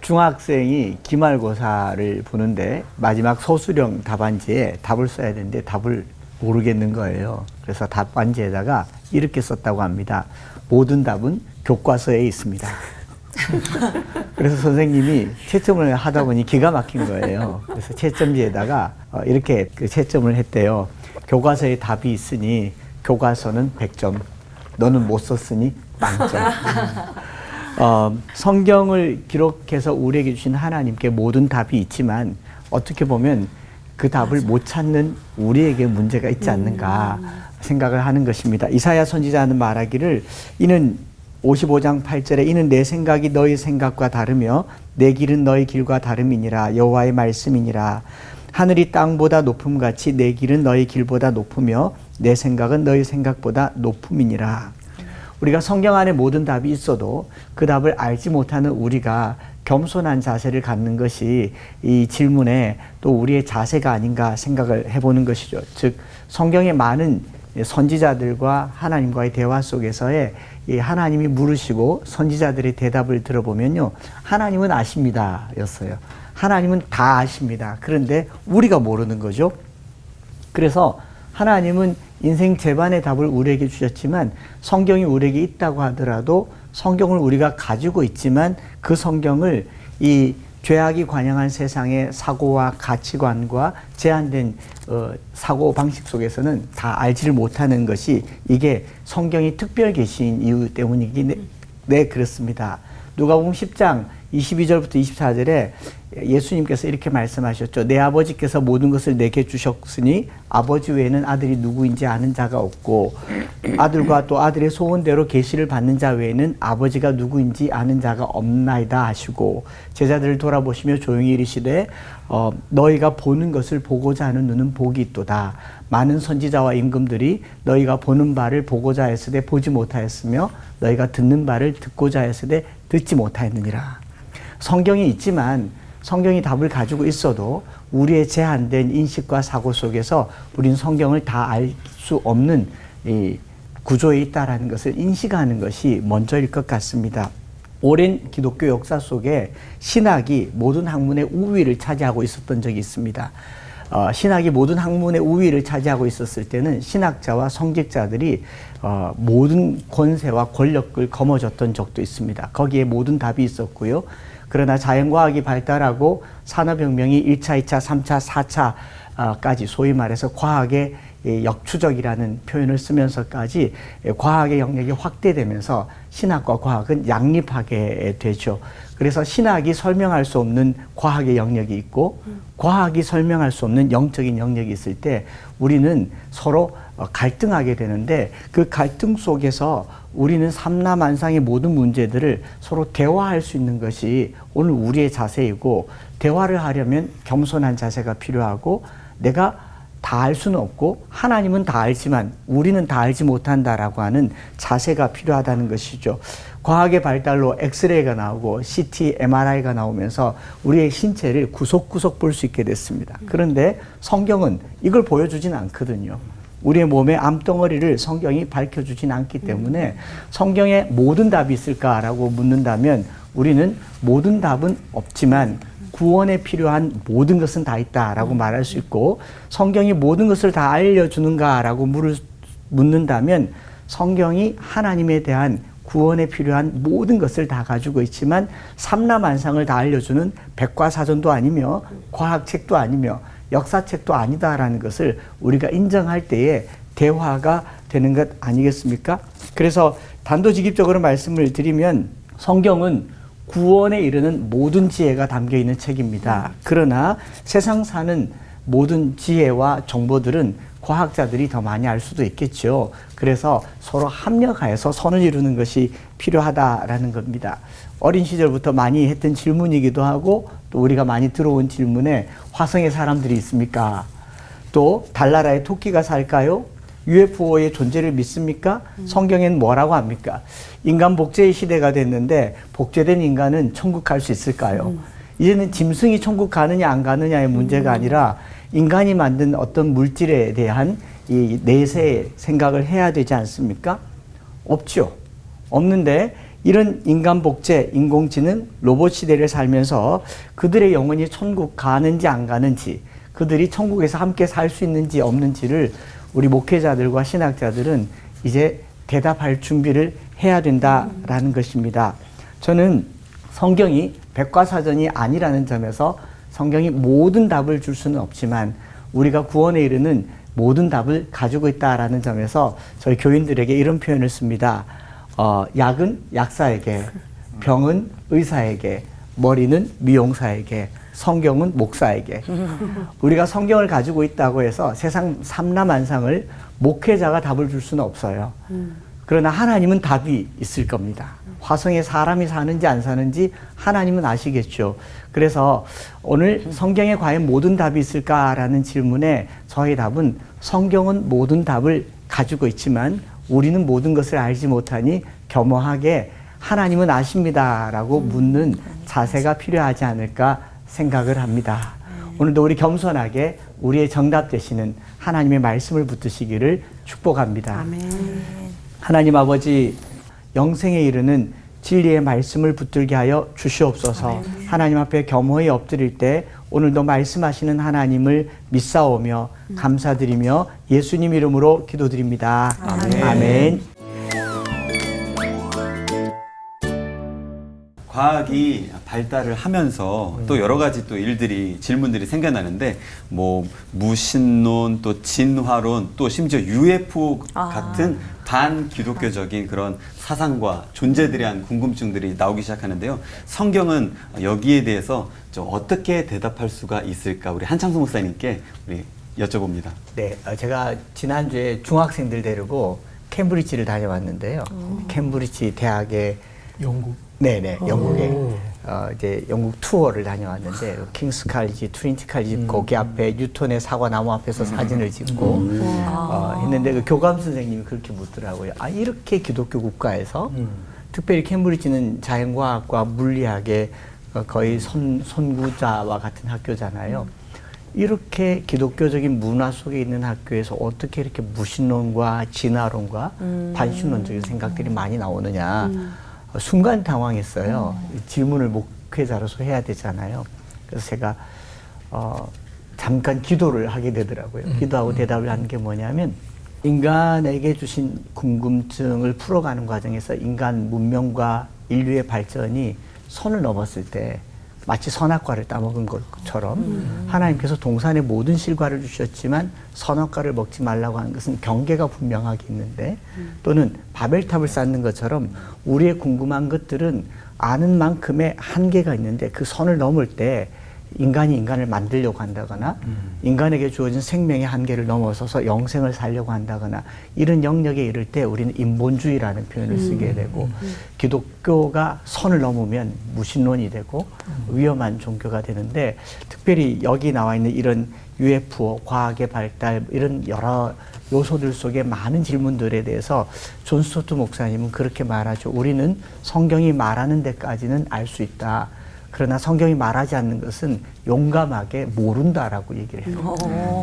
중학생이 기말고사를 보는데 마지막 소수령 답안지에 답을 써야 되는데 답을 모르겠는 거예요. 그래서 답안지에다가 이렇게 썼다고 합니다. 모든 답은 교과서에 있습니다. 그래서 선생님이 채점을 하다 보니 기가 막힌 거예요. 그래서 채점지에다가 이렇게 그 채점을 했대요. 교과서에 답이 있으니 교과서는 100점, 너는 못 썼으니 빵점. 성경을 기록해서 우리에게 주신 하나님께 모든 답이 있지만 어떻게 보면 그 답을 못 찾는 우리에게 문제가 있지 않는가 생각을 하는 것입니다. 이사야 선지자는 말하기를 이는 55장 8절에 이는 내 생각이 너희 생각과 다르며 내 길은 너희 길과 다름이니라 여호와의 말씀이니라. 하늘이 땅보다 높음같이 내 길은 너희 길보다 높으며 내 생각은 너희 생각보다 높음이니라. 우리가 성경 안에 모든 답이 있어도 그 답을 알지 못하는 우리가 겸손한 자세를 갖는 것이 이 질문에 또 우리의 자세가 아닌가 생각을 해보는 것이죠. 즉 성경의 많은 선지자들과 하나님과의 대화 속에서의 이 하나님이 물으시고 선지자들의 대답을 들어보면요, 하나님은 아십니다 였어요. 하나님은 다 아십니다. 그런데 우리가 모르는 거죠. 그래서 하나님은 인생 제반의 답을 우리에게 주셨지만 성경이 우리에게 있다고 하더라도 성경을 우리가 가지고 있지만 그 성경을 이 죄악이 관영한 세상의 사고와 가치관과 제한된 사고 방식 속에서는 다 알지를 못하는 것이 이게 성경이 특별 계시인 이유 때문이기 네, 그렇습니다. 누가복음 10장 22절부터 24절에 예수님께서 이렇게 말씀하셨죠. 내 아버지께서 모든 것을 내게 주셨으니 아버지 외에는 아들이 누구인지 아는 자가 없고 아들과 또 아들의 소원대로 계시를 받는 자 외에는 아버지가 누구인지 아는 자가 없나이다 하시고 제자들을 돌아보시며 조용히 이르시되 너희가 보는 것을 보고자 하는 눈은 복이 있도다. 많은 선지자와 임금들이 너희가 보는 바를 보고자 했으되 보지 못하였으며 너희가 듣는 바를 듣고자 했으되 듣지 못하였느니라. 성경이 있지만 성경이 답을 가지고 있어도 우리의 제한된 인식과 사고 속에서 우리는 성경을 다 알 수 없는 이 구조에 있다는 것을 인식하는 것이 먼저일 것 같습니다. 오랜 기독교 역사 속에 신학이 모든 학문의 우위를 차지하고 있었던 적이 있습니다. 신학이 모든 학문의 우위를 차지하고 있었을 때는 신학자와 성직자들이 모든 권세와 권력을 거머쥐었던 적도 있습니다. 거기에 모든 답이 있었고요. 그러나 자연과학이 발달하고 산업혁명이 1차, 2차, 3차, 4차까지 소위 말해서 과학의 역추적이라는 표현을 쓰면서까지 과학의 영역이 확대되면서 신학과 과학은 양립하게 되죠. 그래서 신학이 설명할 수 없는 과학의 영역이 있고 과학이 설명할 수 없는 영적인 영역이 있을 때 우리는 서로 갈등하게 되는데 그 갈등 속에서 우리는 삼라만상의 모든 문제들을 서로 대화할 수 있는 것이 오늘 우리의 자세이고 대화를 하려면 겸손한 자세가 필요하고 내가 다 알 수는 없고 하나님은 다 알지만 우리는 다 알지 못한다라고 하는 자세가 필요하다는 것이죠. 과학의 발달로 엑스레이가 나오고 CT, MRI가 나오면서 우리의 신체를 구석구석 볼 수 있게 됐습니다. 그런데 성경은 이걸 보여주진 않거든요. 우리의 몸의 암덩어리를 성경이 밝혀주진 않기 때문에 성경에 모든 답이 있을까라고 묻는다면 우리는 모든 답은 없지만 구원에 필요한 모든 것은 다 있다라고 말할 수 있고 성경이 모든 것을 다 알려주는가라고 묻는다면 성경이 하나님에 대한 구원에 필요한 모든 것을 다 가지고 있지만 삼라만상을 다 알려주는 백과사전도 아니며 과학책도 아니며 역사책도 아니다라는 것을 우리가 인정할 때에 대화가 되는 것 아니겠습니까? 그래서 단도직입적으로 말씀을 드리면 성경은 구원에 이르는 모든 지혜가 담겨 있는 책입니다. 그러나 세상 사는 모든 지혜와 정보들은 과학자들이 더 많이 알 수도 있겠죠. 그래서 서로 합력하여서 선을 이루는 것이 필요하다라는 겁니다. 어린 시절부터 많이 했던 질문이기도 하고 또 우리가 많이 들어온 질문에 화성에 사람들이 있습니까? 또 달나라에 토끼가 살까요? UFO의 존재를 믿습니까? 성경에는 뭐라고 합니까? 인간 복제의 시대가 됐는데 복제된 인간은 천국 갈 수 있을까요? 이제는 짐승이 천국 가느냐 안 가느냐의 문제가 아니라 인간이 만든 어떤 물질에 대한 이 내세 생각을 해야 되지 않습니까? 없죠. 없는데 이런 인간 복제, 인공지능, 로봇 시대를 살면서 그들의 영혼이 천국 가는지 안 가는지, 그들이 천국에서 함께 살 수 있는지 없는지를 우리 목회자들과 신학자들은 이제 대답할 준비를 해야 된다라는 것입니다. 저는 성경이 백과사전이 아니라는 점에서 성경이 모든 답을 줄 수는 없지만 우리가 구원에 이르는 모든 답을 가지고 있다라는 점에서 저희 교인들에게 이런 표현을 씁니다. 약은 약사에게, 병은 의사에게, 머리는 미용사에게, 성경은 목사에게. 우리가 성경을 가지고 있다고 해서 세상 삼라만상을 목회자가 답을 줄 수는 없어요. 그러나 하나님은 답이 있을 겁니다. 화성에 사람이 사는지 안 사는지 하나님은 아시겠죠. 그래서 오늘 성경에 과연 모든 답이 있을까라는 질문에 저의 답은 성경은 모든 답을 가지고 있지만 우리는 모든 것을 알지 못하니 겸허하게 하나님은 아십니다라고 묻는 자세가 필요하지 않을까 생각을 합니다. 오늘도 우리 겸손하게 우리의 정답 되시는 하나님의 말씀을 붙드시기를 축복합니다. 아멘. 하나님 아버지, 영생에 이르는 진리의 말씀을 붙들게 하여 주시옵소서. 하나님 앞에 겸허히 엎드릴 때 오늘도 말씀하시는 하나님을 믿사오며 감사드리며 예수님 이름으로 기도드립니다. 아멘. 아멘. 과학이 발달을 하면서 또 여러 가지 또 일들이 질문들이 생겨나는데 뭐 무신론 또 진화론 또 심지어 UFO 같은 반기독교적인 그런 사상과 존재들에 대한 궁금증들이 나오기 시작하는데요. 성경은 여기에 대해서 좀 어떻게 대답할 수가 있을까 우리 한창수 목사님께 우리 여쭤봅니다. 네, 제가 지난주에 중학생들 데리고 캠브리지를 다녀왔는데요. 캠브리지 대학의 네네, 영국에 이제 영국 투어를 다녀왔는데 킹스 칼리지, 트리니티 칼리지 거기 앞에 뉴턴의 사과나무 앞에서 사진을 찍고 했는데 그 교감 선생님이 그렇게 묻더라고요. 아, 이렇게 기독교 국가에서 특별히 캠브리지는 자연과학과 물리학의 거의 선구자와 같은 학교잖아요. 이렇게 기독교적인 문화 속에 있는 학교에서 어떻게 이렇게 무신론과 진화론과 반신론적인 생각들이 많이 나오느냐. 순간 당황했어요. 질문을 목회자로서 해야 되잖아요. 그래서 제가 잠깐 기도를 하게 되더라고요. 기도하고 대답을 하는 게 뭐냐면 인간에게 주신 궁금증을 풀어가는 과정에서 인간 문명과 인류의 발전이 선을 넘었을 때 마치 선악과를 따먹은 것처럼 하나님께서 동산의 모든 실과를 주셨지만 선악과를 먹지 말라고 하는 것은 경계가 분명하게 있는데 또는 바벨탑을 쌓는 것처럼 우리의 궁금한 것들은 아는 만큼의 한계가 있는데 그 선을 넘을 때 인간이 인간을 만들려고 한다거나 인간에게 주어진 생명의 한계를 넘어서서 영생을 살려고 한다거나 이런 영역에 이를 때 우리는 인본주의라는 표현을 쓰게 되고 기독교가 선을 넘으면 무신론이 되고 위험한 종교가 되는데 특별히 여기 나와 있는 이런 UFO, 과학의 발달 이런 여러 요소들 속에 많은 질문들에 대해서 존 스토트 목사님은 그렇게 말하죠. 우리는 성경이 말하는 데까지는 알 수 있다. 그러나 성경이 말하지 않는 것은 용감하게 모른다라고 얘기를 해요.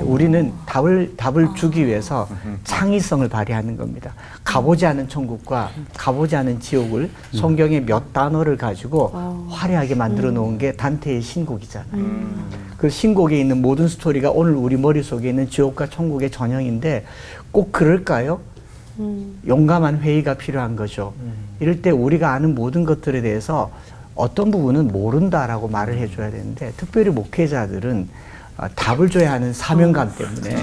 우리는 답을 주기 위해서 창의성을 발휘하는 겁니다. 가보지 않은 천국과 가보지 않은 지옥을 성경의 몇 단어를 가지고 화려하게 만들어 놓은 게 단테의 신곡이잖아요. 그 신곡에 있는 모든 스토리가 오늘 우리 머릿속에 있는 지옥과 천국의 전형인데 꼭 그럴까요? 용감한 회의가 필요한 거죠. 이럴 때 우리가 아는 모든 것들에 대해서 어떤 부분은 모른다라고 말을 해줘야 되는데 특별히 목회자들은 답을 줘야 하는 사명감 때문에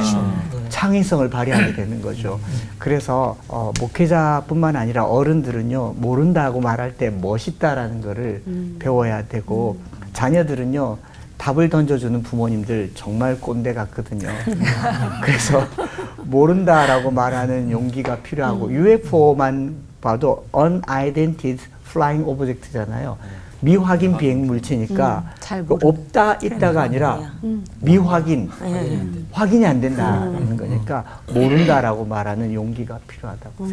창의성을 발휘하게 되는 거죠. 그래서 목회자뿐만 아니라 어른들은요 모른다고 말할 때 멋있다라는 거를 배워야 되고 자녀들은요 답을 던져주는 부모님들 정말 꼰대 같거든요. 그래서 모른다라고 말하는 용기가 필요하고 UFO만 봐도 unidentified flying object잖아요. 미확인 비행 물체니까 없다 있다가 아니라 미확인 확인이 안 된다는 거니까 모른다라고 말하는 용기가 필요하다고.